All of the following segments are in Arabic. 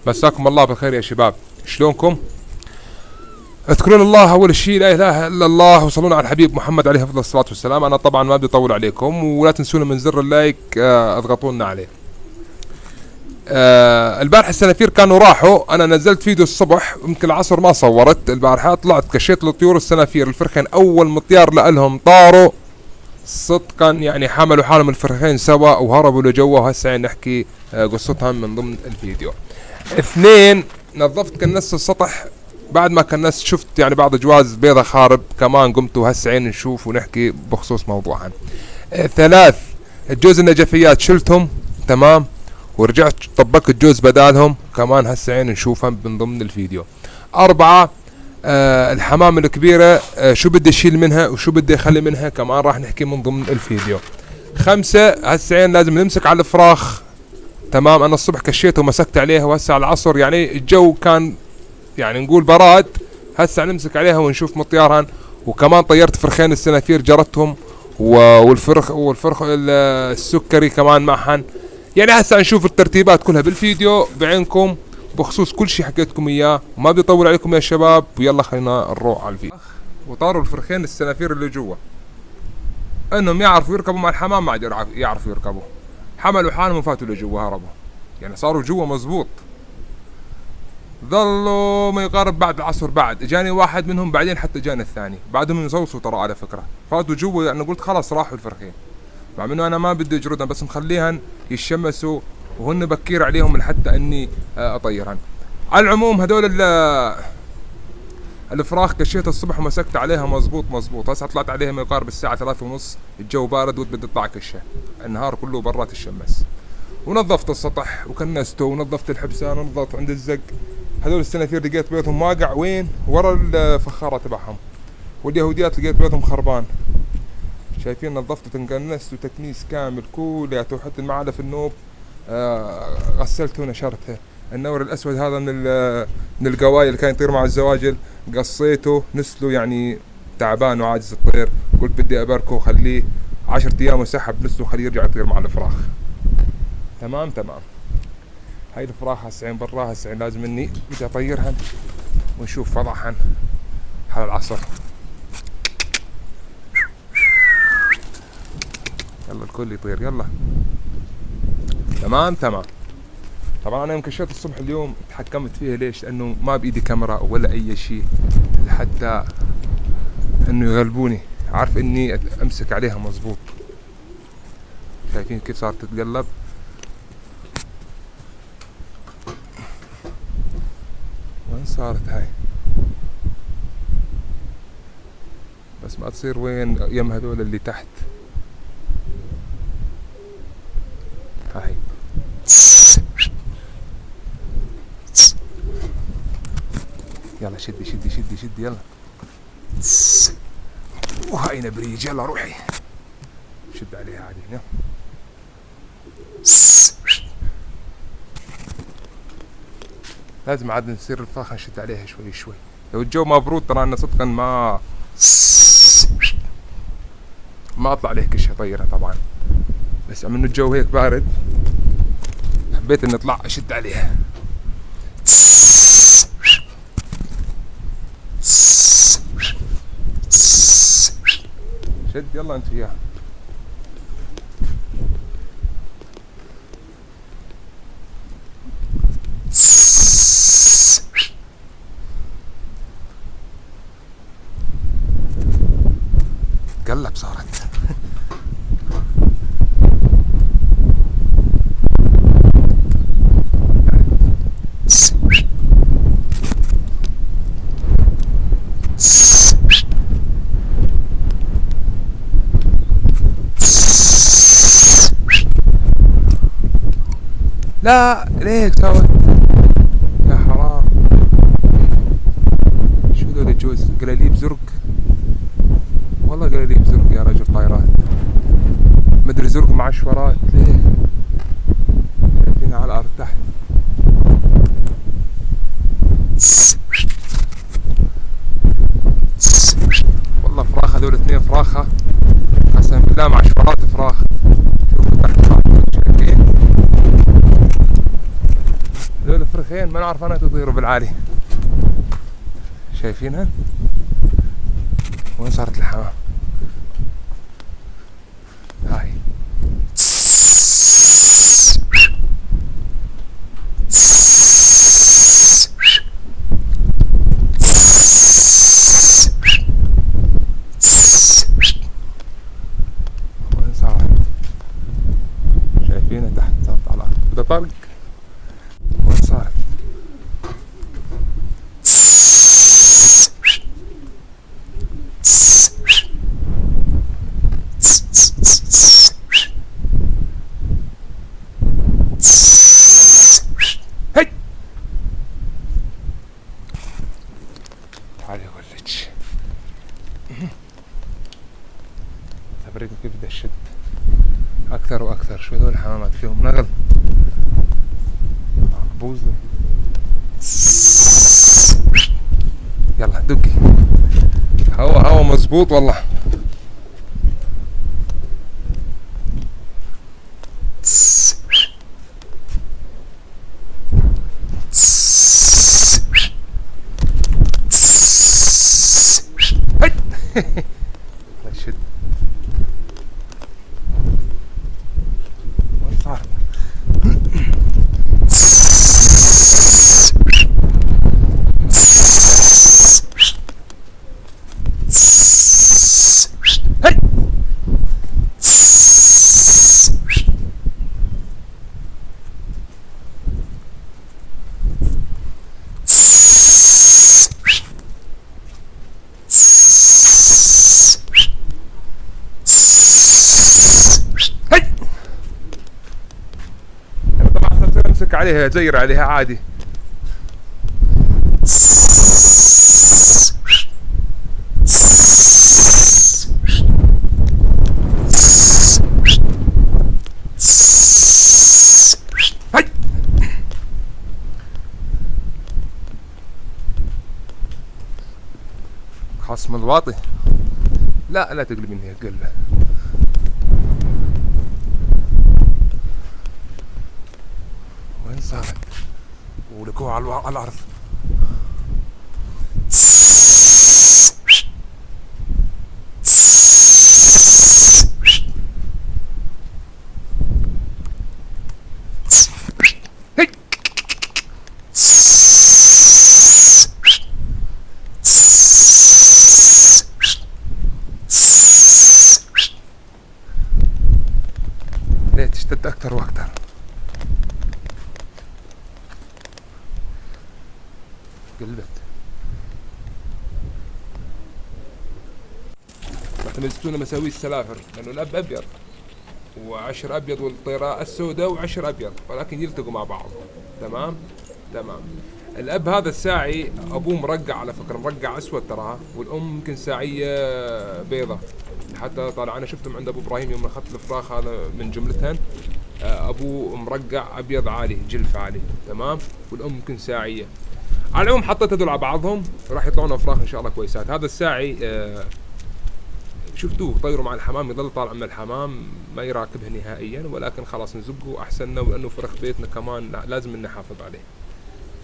مساكم الله بالخير يا شباب، شلونكم؟ اذكرون الله اول شيء، لا اله الا الله، وصلونا على الحبيب محمد عليه افضل الصلاه والسلام. انا طبعا ما بدي اطول عليكم، ولا تنسونا من زر اللايك، اضغطوا لنا عليه. البارحه السنافير كانوا راحوا، انا نزلت فيديو الصبح يمكن العصر ما صورت. البارحه طلعت كشيت للطيور السنافير الفرخين، اول مطيار لهم طاروا صدقا، يعني حملوا حالهم الفرخين سوا وهربوا لجوا، وهسه نحكي قصتهم من ضمن الفيديو. اثنين، نظفت كنست السطح بعد ما كنست، شفت يعني بعض جواز بيضة خارب كمان، قمت وهسه نشوف ونحكي بخصوص موضوعها. ثلاث، الجوز النجفيات شلتهم تمام، ورجعت طبقت جوز بدالهم كمان، هسه نشوفهم من ضمن الفيديو. أربعة، الحمام الكبيرة، شو بدي اشيل منها وشو بدي اخلي منها كمان راح نحكي من ضمن الفيديو. خمسة، هسه لازم نمسك على الفراخ تمام. انا الصبح كشيته ومسكت عليها، وهسه على العصر يعني الجو كان يعني نقول براد، هسه نمسك عليها ونشوف مطيارهن. وكمان طيرت فرخين السنافير جرتهم، والفرخ السكري كمان معهن. يعني هسه نشوف الترتيبات كلها بالفيديو بعينكم بخصوص كل شيء حكيتكم اياه، وما بدي اطول عليكم يا شباب، ويلا خلينا نروح على الفيديو. وطاروا الفرخين السنافير اللي جوا، انهم يعرفوا يركبوا مع الحمام، ما عاد يعرفوا يركبوا، حملوا حالهم وفاتوا لجوا هربوا، يعني صاروا جوا مزبوط. ظلوا ما يقارب بعد العصر، بعد اجاني واحد منهم، بعدين حتى جاني الثاني، بعدهم يزوصوا ترى على فكره، فاتوا جوا. يعني قلت خلاص راحوا الفرخين، مع انه انا ما بدي اجردهم، بس مخليهن يشمسوا وهن بكير عليهم لحتى اني اطيرهن. على العموم هذول الفراخ كشيت الصبح ومسكت عليها مزبوط. هسه طلعت عليها ما يقارب الساعه 3:30، الجو بارد وبدي اطلع كشه، النهار كله برات الشمس. ونظفت السطح وكنسته، ونظفت الحبسان، ونظفت عند الزق. هذول السنافير لقيت بيضهم واقع وين؟ ورا الفخاره تبعهم. واليهوديات لقيت بيضهم خربان. شايفين نظفت وكنست وتكنيس كامل كلياته، وحتى المعلف النوب غسلته ونشرتها. النور الاسود هذا من القوايل اللي كان يطير مع الزواجل، قصيته نسله، يعني تعبان وعاجز الطير، قلت بدي ابركه وخليه 10 ايام وسحب نسله وخليه يرجع يطير مع الفراخ. تمام. هاي الفراخ هسه براها، هسه لازم اني بدي اطيرهن ونشوف وضعهن على العصر. يلا الكل يطير، يلا. تمام. طبعا انا يوم كشيت الصبح اليوم تحكمت فيها، ليش؟ لانه ما بايدي كاميرا ولا اي شيء لحتى انه يغلبوني، عارف اني امسك عليها مزبوط. شايفين كيف صارت تتقلب؟ وين صارت هاي؟ بس ما تصير وين يم هذول اللي تحت. هاي يلا شدي يلا. وهاي نبريج، يلا روحي شد عليها عادي. يلا لازم عاد نصير الفرخة نشد عليها شوي. لو الجو ما برود ترى انا صدقا ما اطلع عليه كش اطيرها طبعا، بس عم انه الجو هيك بارد حبيت اني اطلع اشد عليها. شد يلا انت وياه. قلب صارت. لا ليك سوت يا حرام. شو ذول الجوز؟ قلاليب زرق، والله قلاليب زرق يا رجل. طايرات مدري زرق مع شورات. ليه شايفينها على الارض تحت؟ والله فراخ، هذول 2 فراخة قسم بالله مع شورات فراخ. شوفوا تحت شايفين هذول الفرخين فرخين ما نعرف انا تطيروا بالعالي. شايفينها؟ وين صارت الحمام؟ هاي وين صارت؟ شايفينها تحت صارت على بدها طلق. وين صارت؟ هي تعالي اقولك تبريكم كيف بدي اشد اكثر واكثر. شو هذول الحمامات فيهم نغل بوزة. يلا دقي هوا مزبوط والله. الله يشد. وين صار؟ هي امسك عليها زير عليها عادي. هاي خصم الواطي. لا تقلبيني يا قلبه. وين صارت؟ ولكوها على الارض. هي ليه تشتد اكتر واكتر. قلبت. رحت مزجتونا مساوي السلافر لانه الاب ابيض وعشر ابيض والطيره السوداء وعشر ابيض ولكن يلتقوا مع بعض. تمام. الاب هذا الساعي ابوه مرقع على فكره، مرقع اسود تراها، والام يمكن ساعيه بيضة. حتى طالع انا شفتهم عند ابو ابراهيم يوم اخذت الفراخ هذا من جملتهن. ابوه مرقع ابيض عالي جلف عالي. تمام. والام يمكن ساعيه. على العموم حطيت هذول على بعضهم راح يطلعون فراخ ان شاء الله كويسات. هذا الساعي شفتوه طيروا مع الحمام، يظل طالع من الحمام ما يراكبه نهائيا، ولكن خلاص نزقه احسن ولانه فرخ بيتنا كمان لازم نحافظ عليه.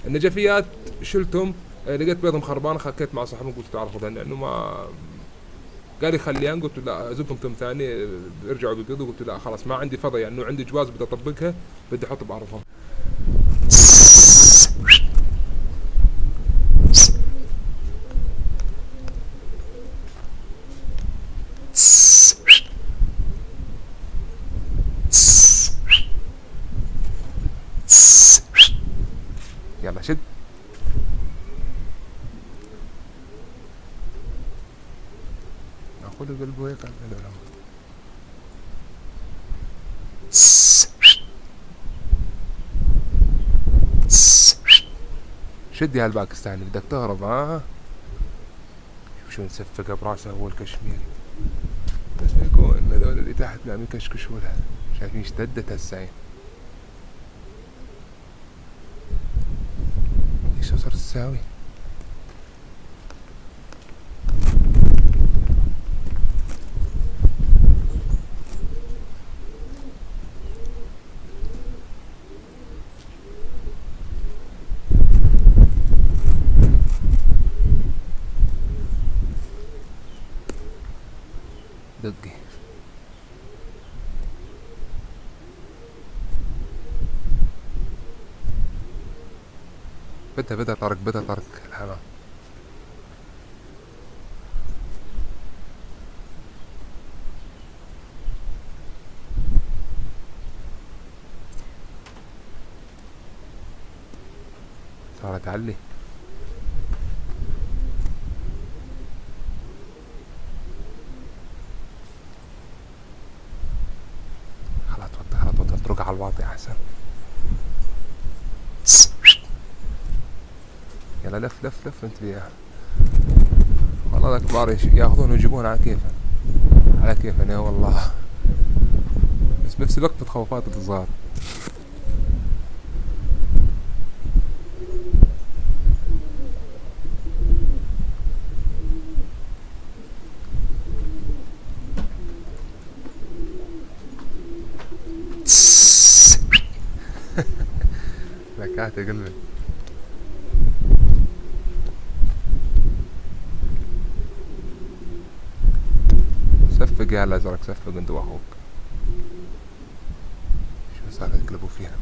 النجفيات شلتهم، لقيت بيضهم خربان، خكيت مع صاحبهم قلت تعرفوا لانه ما قال لي خليان، قلت لا ازقهم تم ثاني ارجعوا بيبيضوا، قلت لا خلاص ما عندي فضا يعني انه عندي جواز بدي اطبقها بدي احط بارضهم. يلا شد. ناخذ قلبه هيك. شدي هالباكستاني بدك تهرب. ها شو نسفقها براسه هو الكشميري بس يكون هذول اللي تحت نعم يكشكشولها. شايفين اشتدت هالساين. ايش صار تساوي؟ دقي. بدها طرق، بدها طرق الحمام. صارت تعلي. خلاص توطي اتركها على الواطي احسن. يلا لف لف لف انت بيها. والله الكبار ياخذون ويجيبون على كيفه، على كيفه يا والله، بس بنفس الوقت بتخوفات الصغار. لكات يا قلبي. صفق يا الازرق، صفق انت واخوك. شو صار يقلبوا فيها؟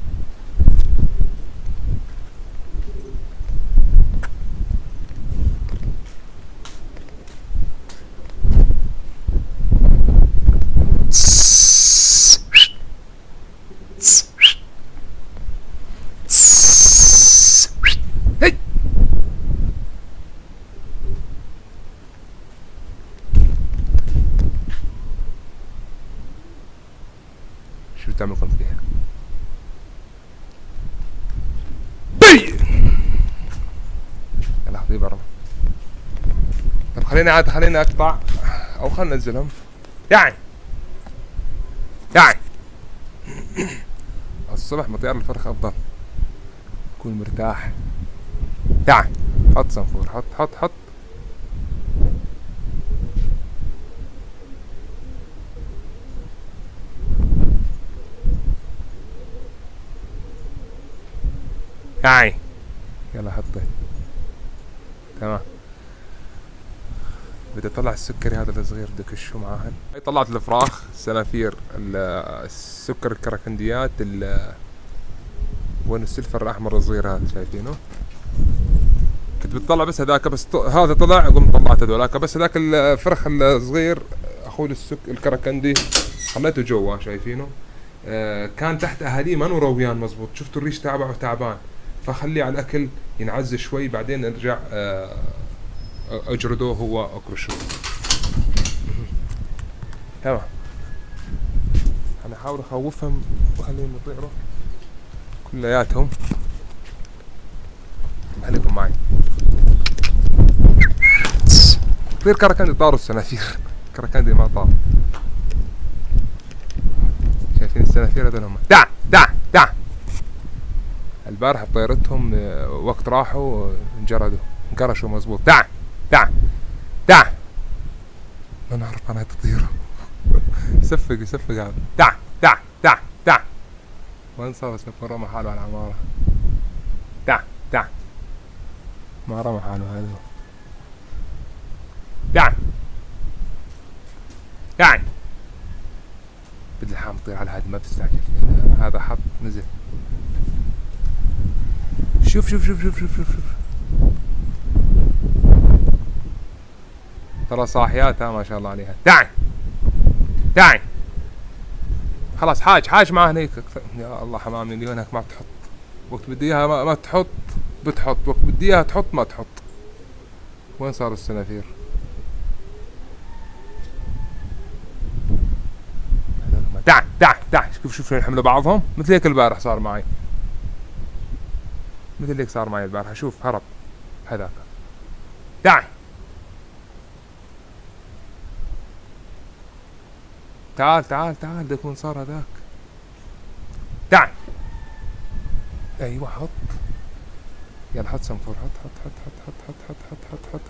شو تعمل كنت فيها؟ يلا حبيبي برا. طب خليني اقطع او خلينا ننزلهم يعني الصبح مطيار الفرخ افضل، يكون مرتاح. يعني حط صنفور، حط يعني يلا حطي. تمام. بدي اطلع السكري هذا الصغير بدي اكشه معاهن. هاي طلعت الفراخ، السنافير، السكر، الكركنديات، وين السلفر الاحمر الصغير هذا شايفينه؟ كنت بتطلع بس هذاك، بس هذا طلع قمت طلعت هذولاك، بس هذاك الفرخ الصغير اخوي الكركندي خليته جوا شايفينه. كان تحت اهاليه ما رويان مزبوط، شفتوا الريش تابعه تعبان، فخليه على الاكل ينعز شوي بعدين ارجع اجرده هو اكرشه. تمام. انا احاول اخوفهم واخليهم يطيروا كلياتهم. خليكم معي. طير كركندي، طاروا السنافير. كركندي ما طار. شايفين السنافير هذول هم. دع البارح طيرتهم وقت راحوا انجردوا انكرشوا مزبوط. دع ما نعرف انا تطيروا. يصفق هذا. دع وين صار سنفر رمى حاله على العمارة. دع ما رمى حاله هذا. دع بدي الحام تطير على هذا، ما بتستعجل. هذا حط نزل. شوف ترى صاحياتها ما شاء الله عليها. دعي خلاص. حاج معاه هنيك. يا الله حمامي اللي هناك ما بتحط، وقت بدي اياها ما تحط بتحط، وقت بدي اياها تحط ما تحط. وين صار السنافير؟ دع شوف يحملوا بعضهم مثل هيك البارح صار معي، مثل هيك صار معي البارحة. شوف هرب هذاك. دعي تعال بده يكون صار هذاك. دعي ايوه حط. يلا حط صنفور.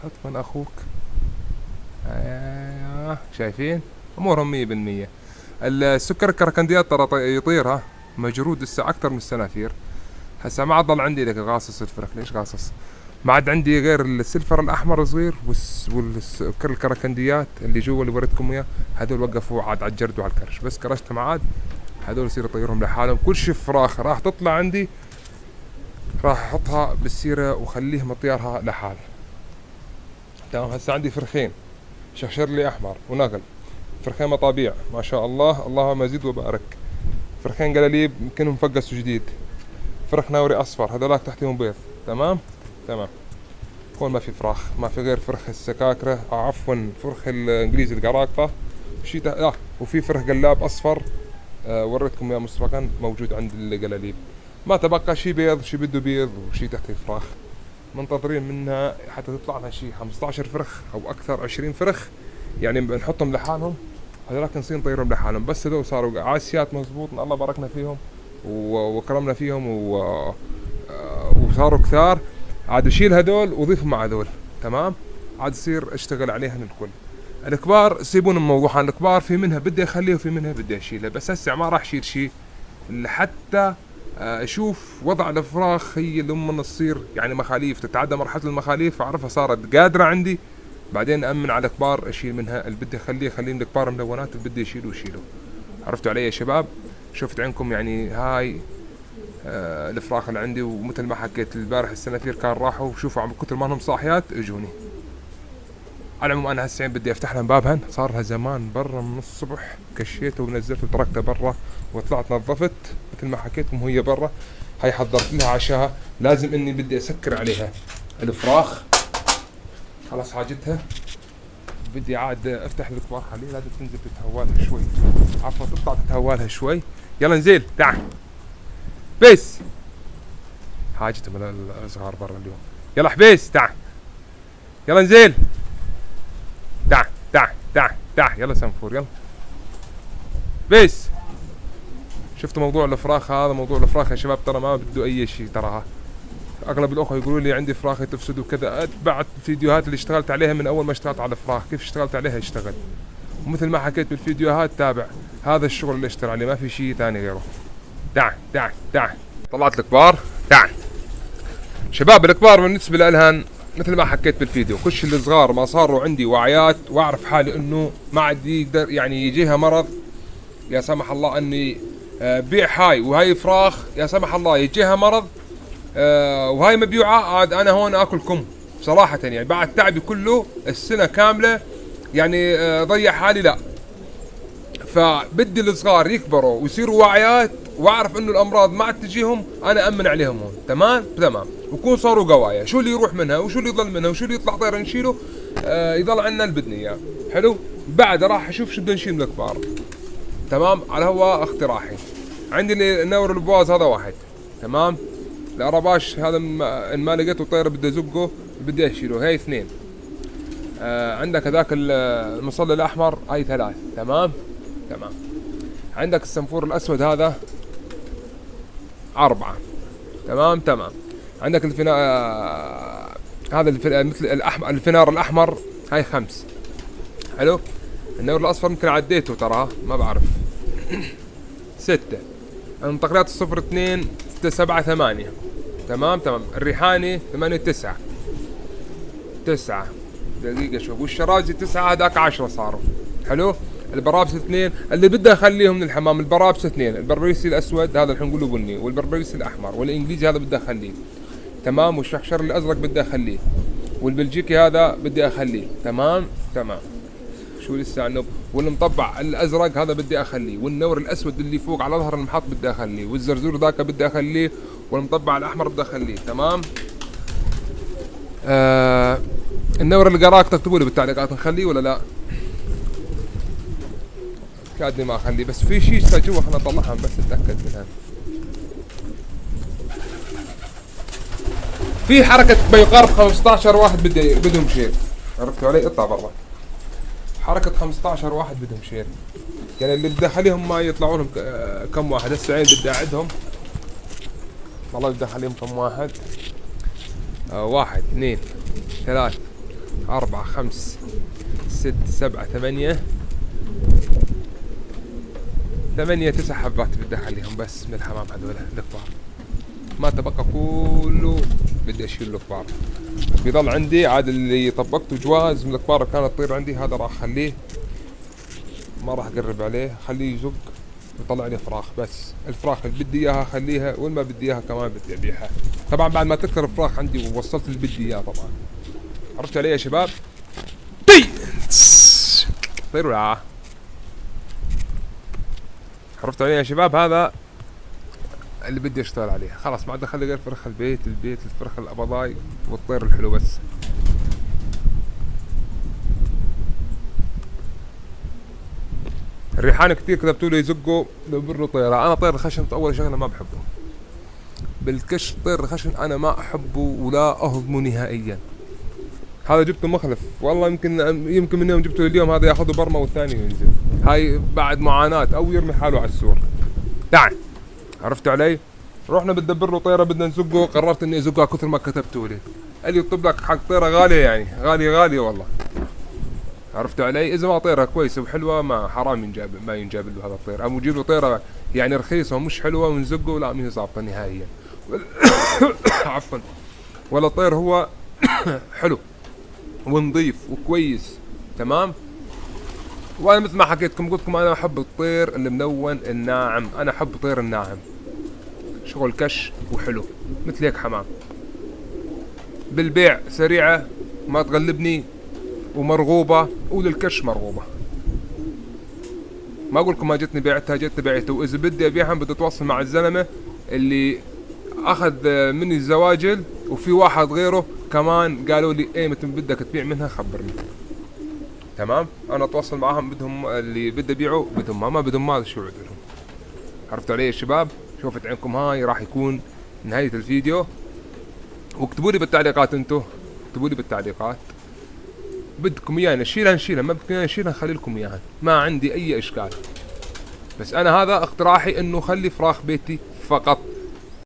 حط من اخوك. شايفين امورهم 100%. السكر الكركنديات ترى يطيرها مجرود لسه اكثر من السنافير. هسه ما عاد ضل عندي لك غاصص الفرخ. ليش غاصص؟ ما عاد عندي غير السلفر الاحمر صغير والكركنديات اللي جوا اللي وريتكم اياه، هذول وقفوا عاد على الجرد وعلى الكرش، بس كرشتهم عاد هذول يصير اطيرهم لحالهم. كل شي فراخ راح تطلع عندي راح احطها بالسيره وخليهم اطيارها لحال. تمام. هسه عندي فرخين شخشرلي احمر ونقل، فرخين مطابيع ما شاء الله، اللهم يزيد وبارك. فرخين قلاليب يمكنهم فقسوا جديد، فرخ ناوري اصفر هذولاك تحتهم بيض. تمام تمام. هون ما في فراخ، ما في غير فرخ السكاكرة عفوا فرخ الانجليزي القراقطة شي وفي فرخ قلاب اصفر وريتكم يا مسبقا موجود عند القلاليب. ما تبقى شي بيض، شي بده بيض وشي تحت الفراخ. منتظرين منها حتى تطلع لنا شي 15 فرخ او اكثر، 20 فرخ يعني بنحطهم لحالهم، هذولاك نصير نطيرهم لحالهم. بس هذول صاروا عاسيات مزبوط، الله باركنا فيهم وكرمنا فيهم وصاروا كثار. عاد اشيل هذول واضيفهم مع هذول. تمام. عاد يصير اشتغل عليهن الكل. الكبار سيبون الموضوع، الكبار في منها بدي اخليه وفي منها بدي اشيلها، بس هسه ما راح اشيل شيء لحتى اشوف وضع الفراخ هي لما تصير يعني مخاليف، تتعدى مرحله المخاليف اعرفها صارت قادره عندي، بعدين امن على الكبار اشيل منها اللي بدي اخليه خليهم الكبار ملونات، اللي بدي اشيله اشيله. عرفتوا علي يا شباب؟ شفت عندكم يعني هاي الفراخ اللي عندي، ومثل ما حكيت البارح السنافير كان راحوا وشوفوا عم كثر ما انهم صاحيات اجوني. على العموم انا هسه بدي افتح لهم بابهن، صار لها زمان برا من الصبح، كشيته ونزلته وتركته برا وطلعت نظفت مثل ما حكيتكم وهي برا. هاي حضرت لها عشاها، لازم اني بدي اسكر عليها الفراخ خلاص حاجتها. بدي عاد افتح الكبار حاليا، لازم تنزل تتهوالها شوي، عفوا تطلع تتهوالها شوي. يلا نزيل تعال بيس، حاجتهم الصغار برا اليوم. يلا حبيس تعال، يلا نزيل تعال تعال تعال تعال، يلا سنفور يلا بيس. شفتوا موضوع الفراخ هذا؟ موضوع الفراخ يا شباب ترى ما بده اي شيء تراها. اغلب الاخوه يقولوا لي عندي فراخ تفسد وكذا، اتبعت الفيديوهات اللي اشتغلت عليها من اول ما اشتغلت على الفراخ، كيف اشتغلت عليها اشتغل، ومثل ما حكيت بالفيديوهات تابع هذا الشغل اللي اشتغل عليه، ما في شيء ثاني غيره. تعال تعال تعال. طلعت الكبار تعال. شباب الكبار بالنسبه لالهن مثل ما حكيت بالفيديو، كل شيء الصغار ما صاروا عندي وعيات واعرف حالي انه ما عاد يقدر يعني يجيها مرض يا سمح الله اني بيع هاي وهاي فراخ يا سمح الله يجيها مرض وهاي مبيوعه، عاد انا هون اكلكم صراحه يعني بعد تعبي كله السنه كامله يعني ضيع حالي لا. فبدي الصغار يكبروا ويصيروا واعيات واعرف انه الامراض ما عاد تجيهم، انا امن عليهم هون. تمام تمام. ويكون صاروا قوايا، شو اللي يروح منها وشو اللي يضل منها وشو اللي يطلع طير نشيله يضل عندنا اللي بدنا اياه. حلو. بعد راح اشوف شو بدنا نشيل من الكبار. تمام. على هو اقتراحي. عندي النور البواز هذا واحد. تمام. الارباش هذا ان ما لقيته طير بدي ازقه بدي اشيله، هي اثنين. عندك هذاك المصلي الاحمر هاي ثلاث. تمام تمام. عندك السنفور الاسود هذا 4. تمام تمام. عندك هذا مثل الاحمر الفنار الاحمر هاي 5. حلو. النور الاصفر يمكن عديته ترى ما بعرف 6. انتقالات 0 2 6 7 8. تمام تمام. الريحاني 8 9 دقيقة شوف، والشرازي 9 هذاك 10 صاروا. حلو. البرابس 2 اللي بدي اخليهم من الحمام، البرابس 2، البربريسي الاسود هذا الحين نقوله بني، والبربريسي الاحمر، والانجليزي هذا بدي اخليه. تمام. والشخشر الازرق بدي اخليه، والبلجيكي هذا بدي اخليه. تمام تمام. شو لسه عنه، والمطبع الازرق هذا بدي اخليه، والنور الاسود اللي فوق على ظهر المحط بدي اخليه، والزرزور ذاك بدي اخليه، والمطبع الاحمر بدي اخليه. تمام. النور اللي قراك تكتبوا لي بالتعليقات نخليه ولا لا؟ كادني ما اخليه، بس في شيء جوا خلنا نطلعها بس نتاكد منها. في حركة ما يقارب 15 واحد بدهم شير. عرفتوا علي؟ اطلع برا. حركة 15 واحد بدهم شير. يعني اللي بدي اخليهم ما يطلعوا لهم كم واحد، هسه عين بدي اعدهم. والله بدي اخليهم كم واحد؟ 1 2 3 4 5 6 7 8 9 حبات بدي اخليهم بس من الحمام هذول الكبار. ما تبقى كله بدي اشيل الكبار. بيضل عندي عاد اللي طبقته جواز من الكبار اللي كانت تطير عندي، هذا راح اخليه ما راح اقرب عليه، خليه يزق ويطلع لي فراخ. بس الفراخ اللي بدي اياها خليها، واللي ما بدي اياها كمان بدي ابيعها. طبعا بعد ما تكثر الفراخ عندي ووصلت اللي بدي اياه طبعا. عرفت علي يا شباب؟ طيروا لا. عرفت علي يا شباب؟ هذا اللي بدي اشتغل عليه. خلاص ما عاد اخلي غير فرخ البيت الفرخ الابضاي والطير الحلو بس. الريحان كتير كذبتوا لي يزقوا دبروا طيرة. انا طير الخشن اول شغله ما بحبه بالكش. طير الخشن انا ما احبه ولا اهضمه نهائيا. هذا جبته مخلف والله، يمكن من يوم جبته اليوم هذا ياخذه برمه والثاني ينزل. هاي بعد معاناة او يرمي حاله على السور. تعال. عرفتوا علي؟ رحنا بندبر له طيره بدنا نزقه، قررت اني ازقها كثر ما كتبتوا لي. قال لي يطلب لك حق طيره غاليه، يعني غاليه والله. عرفتوا علي؟ اذا ما طيره كويسه وحلوه ما حرام ما ينجاب له هذا الطير، او نجيب له طيره يعني رخيصه ومش حلوه ونزقه، لا ما هي ظابطه نهائيا. عفوا. ولا الطير هو حلو ونظيف وكويس تمام. وانا مثل ما حكيتكم قلت لكم انا احب الطير الملون الناعم، انا احب طير الناعم شغل كش وحلو مثل هيك حمام. بالبيع سريعه ما تغلبني ومرغوبه، وللكش مرغوبه. ما اقول لكم ما جتني بعتها، واذا بدي ابيعها بدي اتواصل مع الزلمه اللي اخذ مني الزواجل، وفي واحد غيره كمان قالوا لي ايه متى بدك تبيع منها خبرني. تمام. انا اتواصل معاهم، بدهم اللي بدي ابيعه بدهم ما بدهم ما شو عذرهم. عرفتوا علي يا شباب؟ شوفت عينكم هاي راح يكون نهاية الفيديو. واكتبوا لي بالتعليقات انتو، اكتبوا لي بالتعليقات بدكم اياها نشيلها ما بدكم اياها نشيلها نخلي لكم اياها، ما عندي اي اشكال. بس انا هذا اقتراحي انه خلي فراخ بيتي فقط،